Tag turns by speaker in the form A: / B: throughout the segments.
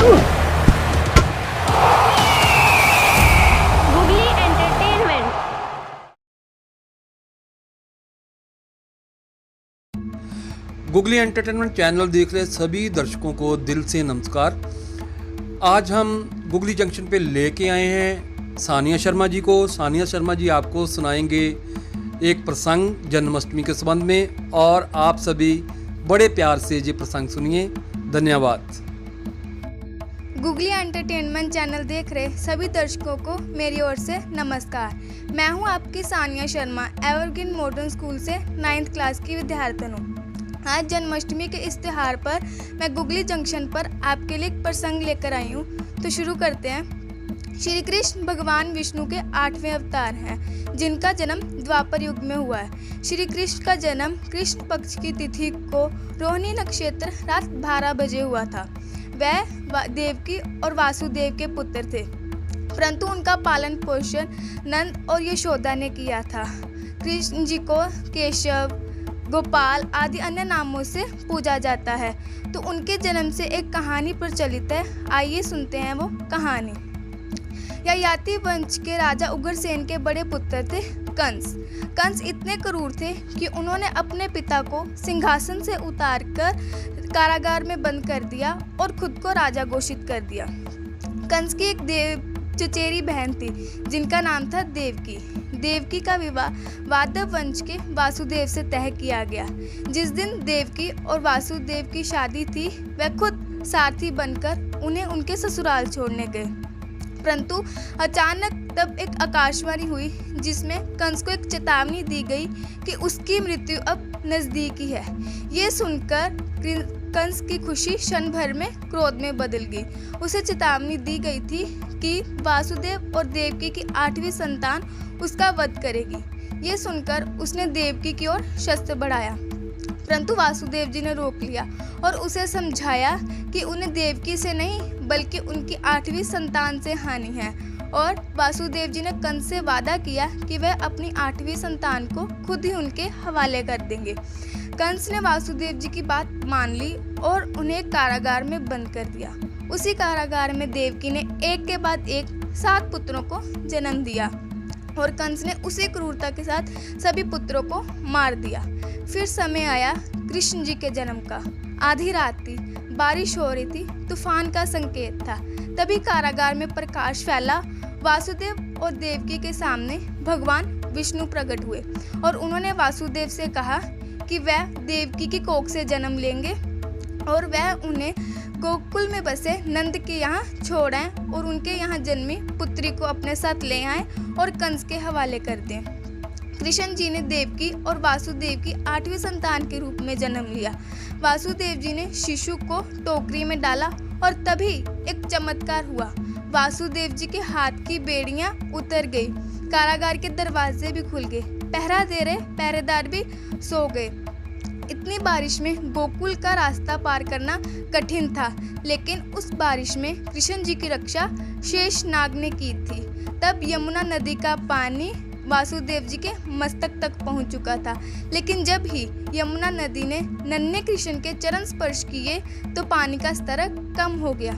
A: Googly entertainment.
B: Googly entertainment channel देख रहे सभी दर्शकों को दिल से नमस्कार। आज हम गुगली जंक्शन पे लेके आए हैं सानिया शर्मा जी को। सानिया शर्मा जी आपको सुनाएंगे एक प्रसंग जन्माष्टमी के संबंध में, और आप सभी बड़े प्यार से ये प्रसंग सुनिए। धन्यवाद।
C: गुगली एंटरटेनमेंट चैनल देख रहे सभी दर्शकों को मेरी ओर से नमस्कार। मैं हूं आपकी Sania Sharma, evergreen modern school से 9th क्लास की विद्यार्थिन हूं। आज जन्माष्टमी के इस त्यौहार पर मैं गुगली जंक्शन पर आपके लिए एक प्रसंग लेकर आई हूं। तो शुरू करते हैं। श्री कृष्ण भगवान विष्णु के 8वें अवतार हैं, जिनका जन्म द्वापर युग में हुआ है। श्री कृष्ण का जन्म कृष्ण पक्ष की तिथि को रोहिणी नक्षत्र रात 12 बजे हुआ था। वह देवकी और वासुदेव के पुत्र थे, परंतु उनका पालन पोषण नंद और यशोदा ने किया था। कृष्ण जी को केशव, गोपाल आदि अन्य नामों से पूजा जाता है। तो उनके जन्म से एक कहानी प्रचलित है, आइए सुनते हैं वो कहानी। ययाति वंश के राजा उग्रसेन के बड़े पुत्र थे कंस। कंस इतने क्रूर थे कि उन्होंने अपने पिता को सिंहासन से उतारकर कारागार में बंद कर दिया और खुद को राजा घोषित कर दिया। कंस की एक चचेरी बहन थी, जिनका नाम था देवकी। देवकी का विवाह वादव वंश के वासुदेव से तय किया गया। जिस दिन देवकी और वासुदेव की शादी थी, वह खुद सारथी बनकर उन्हें उनके ससुराल छोड़ने गए। परंतु अचानक तब एक आकाशवाणी हुई, जिसमें कंस को एक चेतावनी दी गई कि उसकी मृत्यु अब नजदीकी है। ये सुनकर कंस की खुशी क्षण भर में क्रोध में बदल गई। उसे चेतावनी दी गई थी कि वासुदेव और देवकी की 8वीं संतान उसका वध करेगी। ये सुनकर उसने देवकी की ओर शस्त्र बढ़ाया, परंतु वासुदेव जी ने रोक लिया और उसे समझाया कि उन्हें देवकी से नहीं बल्कि उनकी 8वीं संतान से हानि है। और वासुदेव जी ने कंस से वादा किया कि वह अपनी 8वीं संतान को खुद ही उनके हवाले कर देंगे। कंस ने वासुदेव जी की बात मान ली और उन्हें कारागार में बंद कर दिया। उसी कारागार में देवकी ने एक के बाद एक 7 पुत्रों को जन्म दिया और कंस ने उसी क्रूरता के साथ सभी पुत्रों को मार दिया। फिर समय आया कृष्ण जी के जन्म का। आधी रात थी, बारिश हो रही थी, तूफान का संकेत था। तभी कारागार में प्रकाश फैला। वासुदेव और देवकी के सामने भगवान विष्णु प्रकट हुए और उन्होंने वासुदेव से कहा कि वह देवकी की कोख से जन्म लेंगे और वह उन्हें गोकुल में बसे नंद के यहाँ छोड़ आए और उनके यहाँ जन्मी पुत्री को अपने साथ ले आए और कंस के हवाले कर दें। कृष्ण जी ने देवकी और वासुदेव की 8वीं संतान के रूप में जन्म लिया। वासुदेव जी ने शिशु को टोकरी में डाला और तभी एक चमत्कार हुआ। वासुदेव जी के हाथ की बेड़ियां उतर गई, कारागार के दरवाजे भी खुल गए, पहरा दे रहे पहरेदार भी सो गए। इतनी बारिश में गोकुल का रास्ता पार करना कठिन था, लेकिन उस बारिश में कृष्ण जी की रक्षा शेषनाग ने की थी। तब यमुना नदी का पानी वासुदेव जी के मस्तक तक पहुंच चुका था, लेकिन जब ही यमुना नदी ने नन्हे कृष्ण के चरण स्पर्श किए तो पानी का स्तर कम हो गया।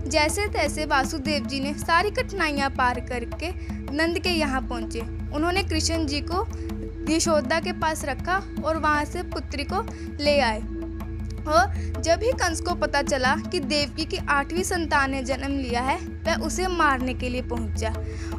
C: जैसे तैसे वासुदेव जी ने सारी कठिनाइयां पार करके नंद के यहाँ पहुंचे। उन्होंने कृष्ण जी को यशोदा के पास रखा और वहां से पुत्री को ले आए। और जब ही कंस को पता चला कि देवकी की 8वीं संतान ने जन्म लिया है, वह उसे मारने के लिए पहुंचा।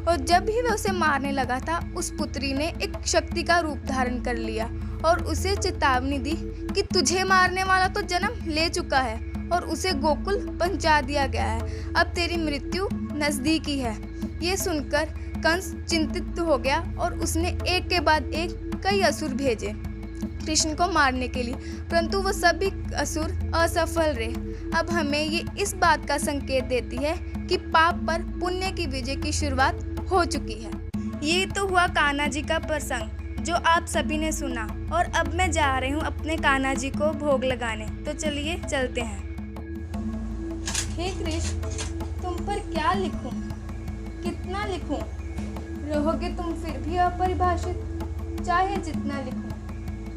C: और जब ही वह उसे मारने लगा था, उस पुत्री ने एक शक्ति का रूप धारण कर लिया और उसे चेतावनी दी कि तुझे मारने वाला तो जन्म ले चुका है और उसे गोकुल पहुंचा दिया गया है। अब तेरी मृत्यु नजदीकी है। ये सुनकर कंस चिंतित हो गया और उसने एक के बाद एक कई असुर भेजे कृष्ण को मारने के लिए, परंतु वो सभी असुर असफल रहे। अब हमें ये इस बात का संकेत देती है कि पाप पर पुण्य की विजय की शुरुआत हो चुकी है। ये तो हुआ कान्हा जी का प्रसंग जो आप सभी ने सुना, और अब मैं जा रही हूँ अपने कान्हा जी को भोग लगाने। तो चलिए चलते हैं। हे कृष्ण, तुम पर क्या लिखूं, कितना लिखूं? रहोगे तुम फिर भी अपरिभाषित, चाहे जितना लिखूं।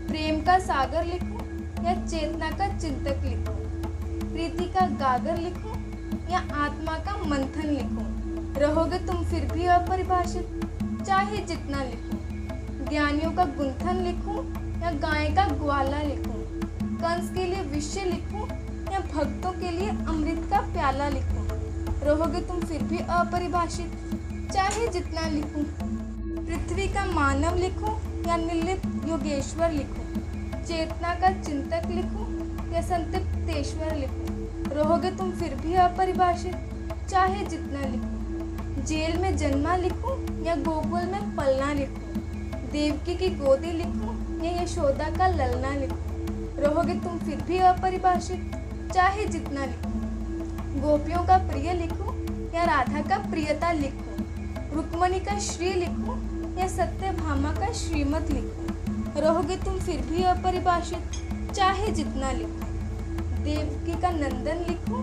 C: प्रेम का सागर लिखूं या चेतना का चिंतक लिखूं? प्रीति का गागर लिखूं या आत्मा का मंथन लिखूं? रहोगे तुम फिर भी अपरिभाषित, चाहे जितना लिखूं। ज्ञानियों का गुंथन लिखूं या गाय का ग्वाला लिखूं? कंस के लिए विषय लिखूं या भक्तों के लिए अमृत का प्याला लिखूं? रहोगे तुम फिर भी अपरिभाषित, चाहे जितना लिखूं। पृथ्वी का मानव लिखूं या निर्लिप्त योगेश्वर लिखूं? चेतना का चिंतक लिखूं या संतप्तेश्वर लिखूं? रहोगे तुम फिर भी अपरिभाषित, चाहे जितना लिखूं। जेल में जन्मा लिखूं या गोकुल में पलना लिखूं? देवकी की गोदी लिखूं या यशोदा का ललना लिखूं? रहोगे तुम फिर भी अपरिभाषित, चाहे जितना लिखूं। गोपियों का प्रिय लिखूं या राधा का प्रियता लिखूं? रुक्मणी का श्री लिखूं या सत्यभामा का श्रीमत लिखूं? रहोगे तुम फिर भी अपरिभाषित, चाहे जितना लिखूं। देवकी का नंदन लिखूं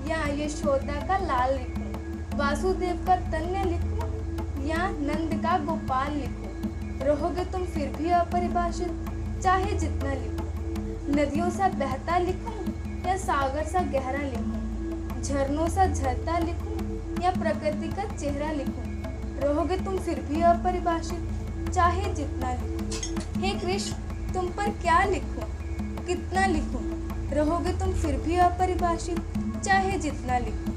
C: या यशोदा का लाल लिखूं? वासुदेव का तन्य लिखूं या नंद का गोपाल लिखूं? रहोगे तुम फिर भी अपरिभाषित, चाहे जितना लिखूं। नदियों सा बहता लिखूं या सागर सा गहरा लिखूं? झरनों सा झरता लिखूं या प्रकृति का चेहरा लिखूं? रहोगे तुम फिर भी अपरिभाषित, चाहे जितना लिखूं। हे कृष्ण, तुम पर क्या लिखूं, कितना लिखूं? रहोगे तुम फिर भी अपरिभाषित, चाहे जितना लिखूं।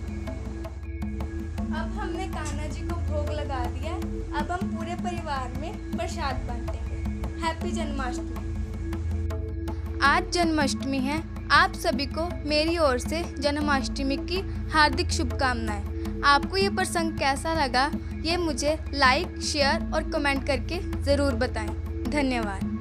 C: अब हमने कान्हा जी को भोग लगा दिया, अब हम पूरे परिवार में प्रसाद बांटेंगे। हैप्पी जन्माष्टमी। आज जन्माष्टमी है। आप सभी को मेरी ओर से जन्माष्टमी की हार्दिक शुभकामनाएं। आपको ये प्रसंग कैसा लगा, ये मुझे लाइक, शेयर और कमेंट करके ज़रूर बताएं। धन्यवाद।